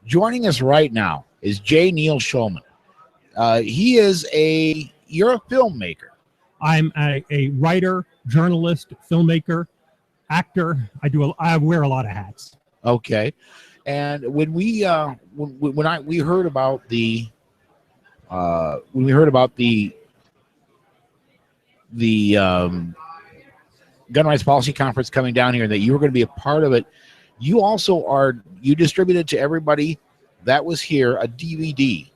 Joining us right now is J. Neil Schulman. You're a filmmaker. I'm a writer, journalist, filmmaker, actor. I wear a lot of hats. Okay. And when we heard about the gun rights policy conference coming down here, and that you were going to be a part of it, you distributed to everybody that was here a DVD.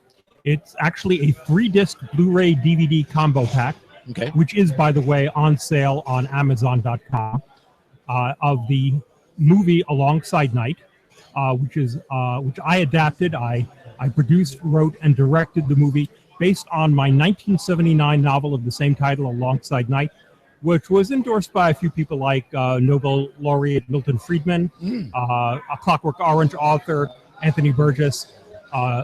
It's actually a 3-disc Blu-ray DVD combo pack, okay, which is, by the way, on sale on Amazon.com, of the movie Alongside Night, which I adapted. I produced, wrote, and directed the movie based on my 1979 novel of the same title, Alongside Night, which was endorsed by a few people like Nobel laureate Milton Friedman, a Clockwork Orange author Anthony Burgess,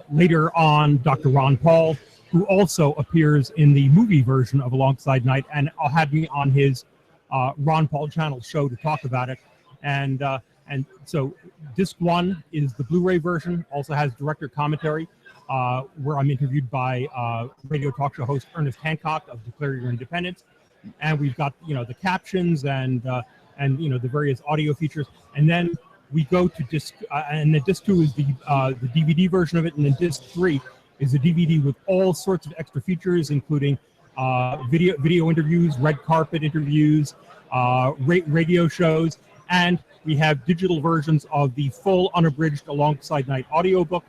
later on Dr. Ron Paul, who also appears in the movie version of Alongside Night, and had me on his Ron Paul channel show to talk about it. And so disc 1 is the Blu-ray version, also has director commentary, where I'm interviewed by radio talk show host Ernest Hancock of Declare Your Independence. And we've got, the captions and the various audio features. And then we go to disc, and then disc 2 is the DVD version of it. And then disc 3 is a DVD with all sorts of extra features, including video interviews, red carpet interviews, radio shows. And we have digital versions of the full unabridged Alongside Night audiobook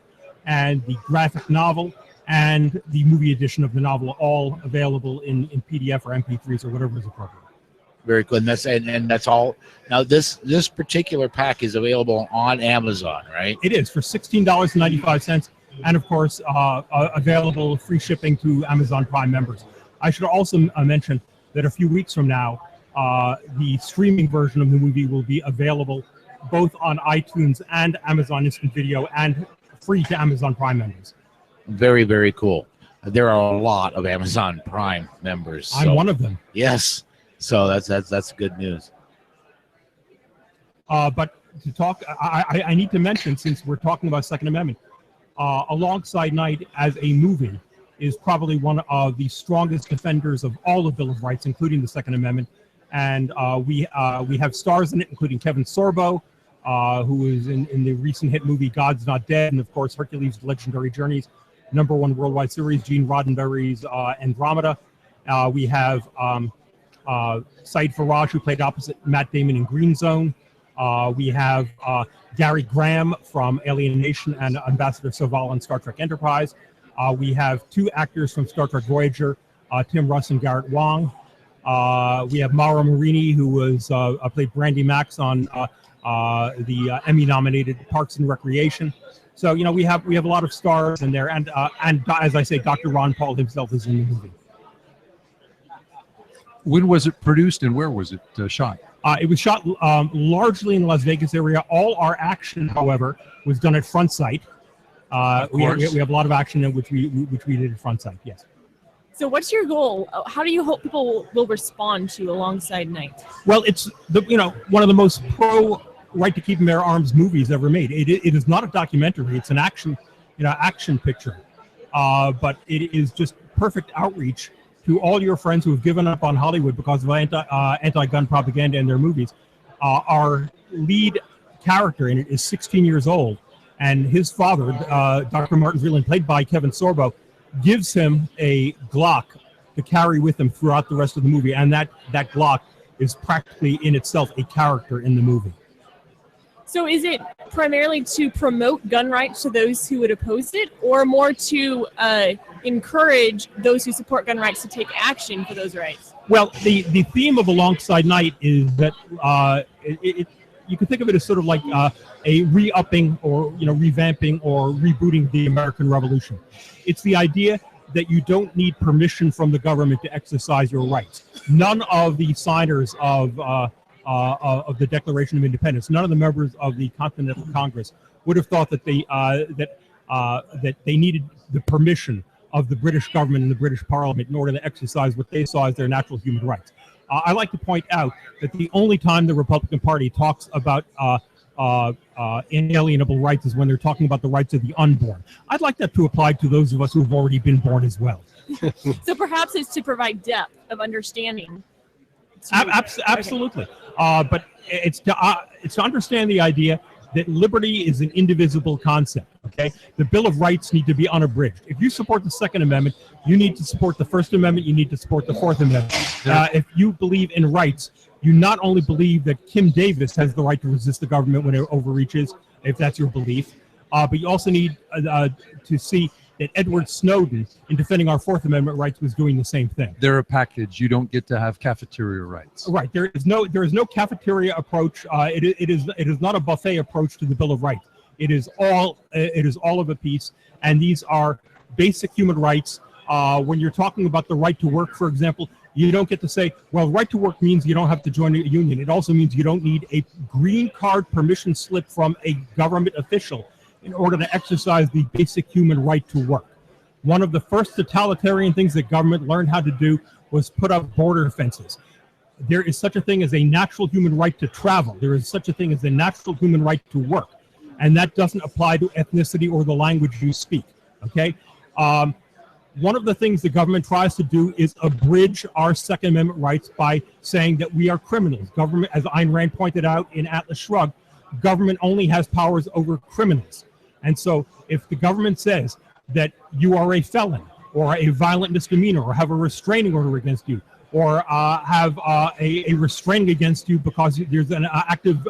and the graphic novel and the movie edition of the novel, all available in PDF or MP3s or whatever is appropriate. Very good. And that's all. Now this particular pack is available on Amazon, right? It is for $16.95, and of course available free shipping to Amazon Prime members. I should also mention that a few weeks from now, the streaming version of the movie will be available both on iTunes and Amazon Instant Video, and free to Amazon Prime members. Very, very cool. There are a lot of Amazon Prime members. I'm one of them. Yes. So that's good news. But to talk, I need to mention, since we're talking about Second Amendment, Alongside Night as a movie is probably one of the strongest defenders of all the Bill of Rights, including the Second Amendment. And we have stars in it, including Kevin Sorbo, who is in the recent hit movie God's Not Dead, and of course Hercules' Legendary Journeys, #1 worldwide series, Gene Roddenberry's Andromeda. We have Said Faraj, who played opposite Matt Damon in Green Zone. We have Gary Graham from Alien Nation and Ambassador Soval on Star Trek Enterprise. We have 2 actors from Star Trek Voyager, Tim Russ and Garrett Wang. We have Maura Marini, who was played Brandy Max on the Emmy-nominated Parks and Recreation. So we have a lot of stars in there, and as I say, Dr. Ron Paul himself is in the movie. When was it produced and where was it shot? It was shot largely in the Las Vegas area. All our action, however, was done at Front Sight. We have a lot of action in which we did at Front Sight. Yes. So what's your goal? How do you hope people will respond to Alongside Night? Well, it's one of the most pro right to keep and bear arms movies ever made. It is not a documentary. It's an action picture. But it is just perfect outreach to all your friends who have given up on Hollywood because of anti-gun propaganda in their movies. Our lead character in it is 16 years old, and his father, Dr. Martin Vreeland, played by Kevin Sorbo, gives him a Glock to carry with him throughout the rest of the movie, and that Glock is practically in itself a character in the movie. So is it primarily to promote gun rights to those who would oppose it, or more to encourage those who support gun rights to take action for those rights? Well, the theme of Alongside Night is that you can think of it as sort of like a re-upping or revamping or rebooting the American Revolution. It's the idea that you don't need permission from the government to exercise your rights. None of the signers of the Declaration of Independence, none of the members of the Continental Congress would have thought that they needed the permission of the British government and the British Parliament in order to exercise what they saw as their natural human rights. I like to point out that the only time the Republican Party talks about inalienable rights is when they're talking about the rights of the unborn. I'd like that to apply to those of us who have already been born as well. So perhaps it's to provide depth of understanding. Absolutely. But it's to understand the idea that liberty is an indivisible concept. Okay, the Bill of Rights need to be unabridged. If you support the Second Amendment, you need to support the First Amendment. You need to support the Fourth Amendment. If you believe in rights, you not only believe that Kim Davis has the right to resist the government when it overreaches, if that's your belief, but you also need to see that Edward Snowden, in defending our Fourth Amendment rights, was doing the same thing. They're a package. You don't get to have cafeteria rights. Right. There is no cafeteria approach. It is not a buffet approach to the Bill of Rights. It is all of a piece, and these are basic human rights. When you're talking about the right to work, for example, you don't get to say, well, right to work means you don't have to join a union. It also means you don't need a green card permission slip from a government official in order to exercise the basic human right to work. One of the first totalitarian things that government learned how to do was put up border fences. There is such a thing as a natural human right to travel. There is such a thing as a natural human right to work. And that doesn't apply to ethnicity or the language you speak, okay? One of the things the government tries to do is abridge our Second Amendment rights by saying that we are criminals. Government, as Ayn Rand pointed out in Atlas Shrugged, government only has powers over criminals. And so if the government says that you are a felon or a violent misdemeanor or have a restraining order against you or have a restraining against you because there's an active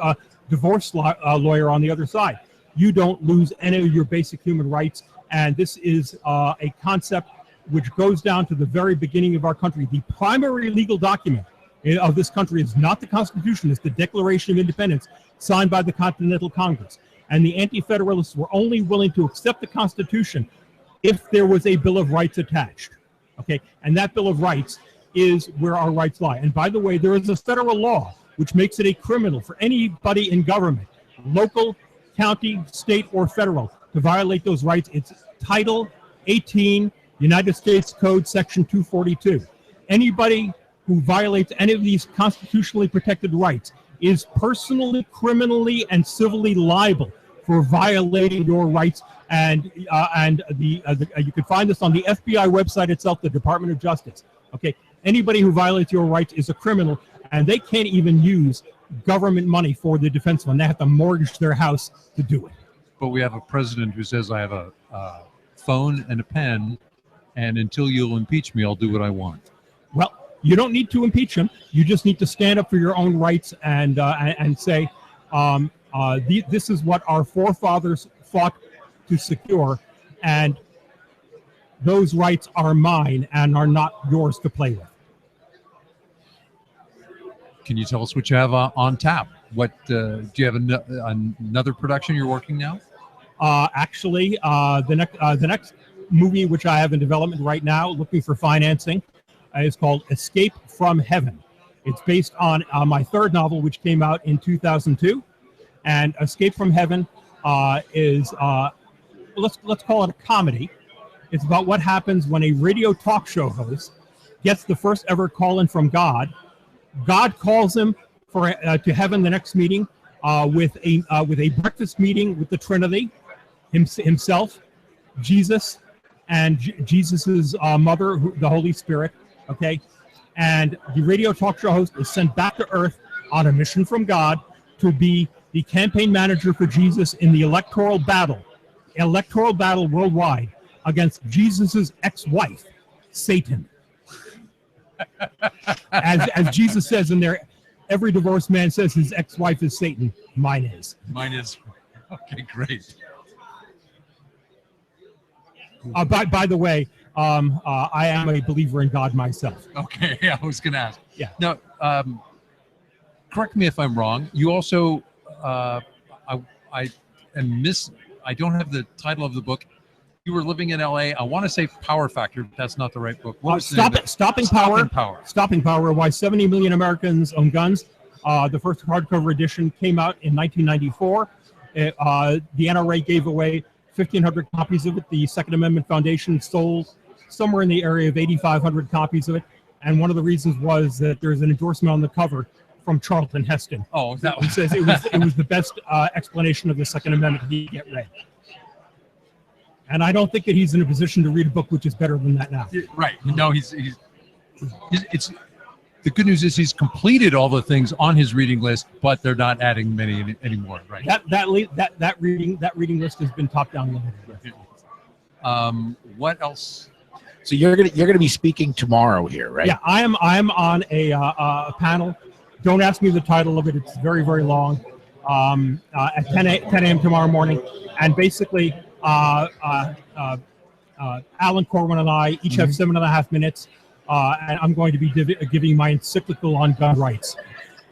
divorce lawyer on the other side, you don't lose any of your basic human rights. And this is a concept which goes down to the very beginning of our country. The primary legal document of this country is not the Constitution, it's the Declaration of Independence signed by the Continental Congress. And the Anti-Federalists were only willing to accept the Constitution if there was a Bill of Rights attached. Okay, and that Bill of Rights is where our rights lie. And by the way, there is a federal law which makes it a criminal for anybody in government, local, county, state, or federal, to violate those rights. It's Title 18, United States Code, Section 242. Anybody who violates any of these constitutionally protected rights is personally, criminally, and civilly liable for violating your rights. And you can find this on the FBI website itself, the Department of Justice. Okay, anybody who violates your rights is a criminal, and they can't even use government money for the defense fund. They have to mortgage their house to do it. But we have a president who says, I have a phone and a pen, and until you'll impeach me, I'll do what I want. Well, you don't need to impeach him. You just need to stand up for your own rights and say, this is what our forefathers fought to secure, and those rights are mine and are not yours to play with. Can you tell us what you have on tap? What do you have another production you're working now? Actually, the next movie which I have in development right now, looking for financing, is called Escape from Heaven. It's based on my third novel, which came out in 2002. And Escape from Heaven is, let's call it a comedy. It's about what happens when a radio talk show host gets the first ever call-in from God. God calls him to heaven the next meeting with a breakfast meeting with the Trinity, himself, Jesus, and Jesus's mother, the Holy Spirit. Okay, and the radio talk show host is sent back to Earth on a mission from God to be the campaign manager for Jesus in the electoral battle worldwide against Jesus's ex-wife, Satan. As Jesus says in there, every divorced man says his ex-wife is Satan. Mine is. Mine is. Okay, great. By the way, I am a believer in God myself. Okay, I was going to ask. Yeah. Now, correct me if I'm wrong. You also, I don't have the title of the book. You were living in LA. I want to say Power Factor, but that's not the right book. Stopping Power, Why 70 Million Americans Own Guns. The first hardcover edition came out in 1994. The NRA gave away 1,500 copies of it. The Second Amendment Foundation sold somewhere in the area of 8,500 copies of it. And one of the reasons was that there's an endorsement on the cover from Charlton Heston. Oh, that He was says it was the best explanation of the Second Amendment he could get read. And I don't think that he's in a position to read a book which is better than that now. right. No, he's it's the good news is he's completed all the things on his reading list, but they're not adding many anymore. Right. That reading list has been top down limited. What else? So you're gonna be speaking tomorrow here, right? Yeah, I am on a panel. Don't ask me the title of it. It's very, very long. At 10 a.m. tomorrow morning, and basically, Alan Corwin and I each have 7.5 minutes, and I'm going to be giving my encyclical on gun rights.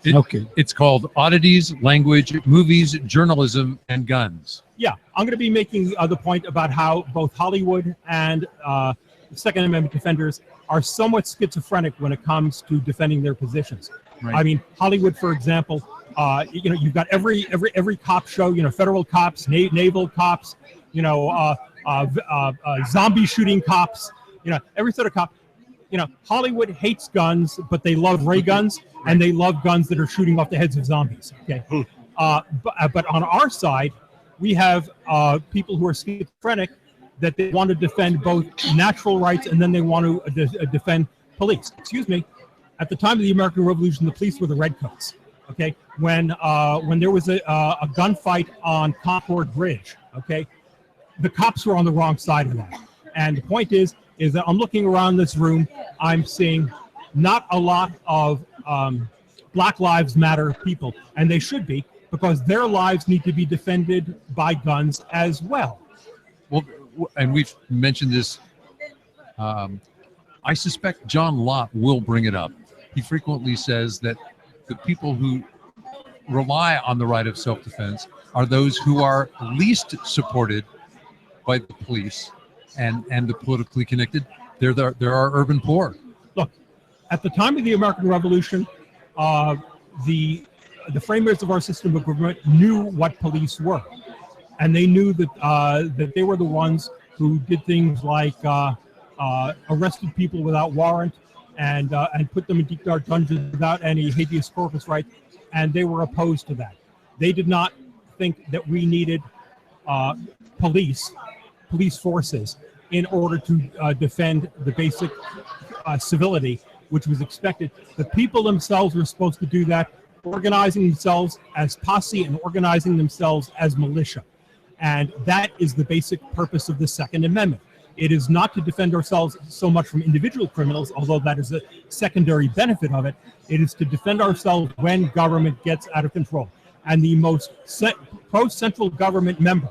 Okay. It's called Oddities, Language, Movies, Journalism, and Guns. Yeah, I'm going to be making the point about how both Hollywood and Second Amendment defenders are somewhat schizophrenic when it comes to defending their positions. Right. I mean, Hollywood, for example, you've got every cop show, federal cops, naval cops, zombie shooting cops, every sort of cop. Hollywood hates guns, but they love ray guns, and they love guns that are shooting off the heads of zombies. Okay, but on our side, we have people who are schizophrenic, that they want to defend both natural rights and then they want to defend police. Excuse me. At the time of the American Revolution, the police were the redcoats. Okay, when there was a gunfight on Concord Bridge, okay, the cops were on the wrong side of that. And the point is that I'm looking around this room, I'm seeing not a lot of Black Lives Matter people, and they should be, because their lives need to be defended by guns as well. Well, and we've mentioned this. I suspect John Lott will bring it up. He frequently says that the people who rely on the right of self-defense are those who are least supported by the police and the politically connected. They're our urban poor. Look, at the time of the American Revolution, the framers of our system of government knew what police were, and they knew that they were the ones who did things like arrested people without warrant and put them in deep dark dungeons without any habeas corpus right, and they were opposed to that. They did not think that we needed police forces in order to defend the basic civility which was expected. The people themselves were supposed to do that, organizing themselves as posse and organizing themselves as militia. And that is the basic purpose of the Second Amendment. It is not to defend ourselves so much from individual criminals, although that is a secondary benefit of it. It is to defend ourselves when government gets out of control. And the most pro-central government member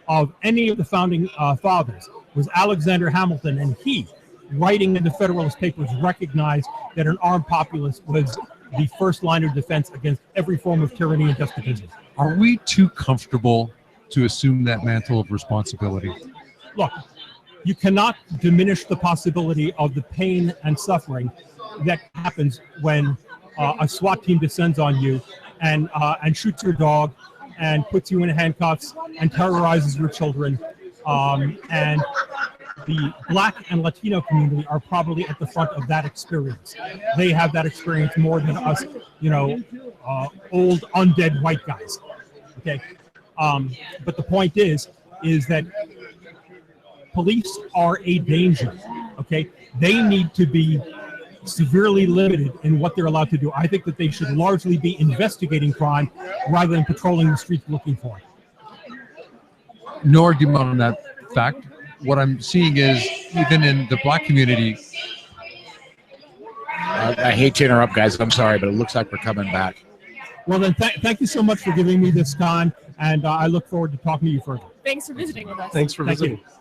of any of the founding fathers was Alexander Hamilton, and he, writing in the Federalist Papers, recognized that an armed populace was the first line of defense against every form of tyranny and despotism. Are we too comfortable to assume that mantle of responsibility? Look, you cannot diminish the possibility of the pain and suffering that happens when a SWAT team descends on you and shoots your dog and puts you in handcuffs and terrorizes your children. And the Black and Latino community are probably at the front of that experience. They have that experience more than us, old undead white guys. Okay, but the point is that police are a danger. Okay, they need to be severely limited in what they're allowed to do. I think that they should largely be investigating crime rather than patrolling the streets looking for it. No argument on that fact. What I'm seeing is, even in the Black community, I hate to interrupt, guys. I'm sorry, but it looks like we're coming back. Well, then, thank you so much for giving me this time, and I look forward to talking to you further. Thanks for visiting with us. Thanks for visiting. Thank you.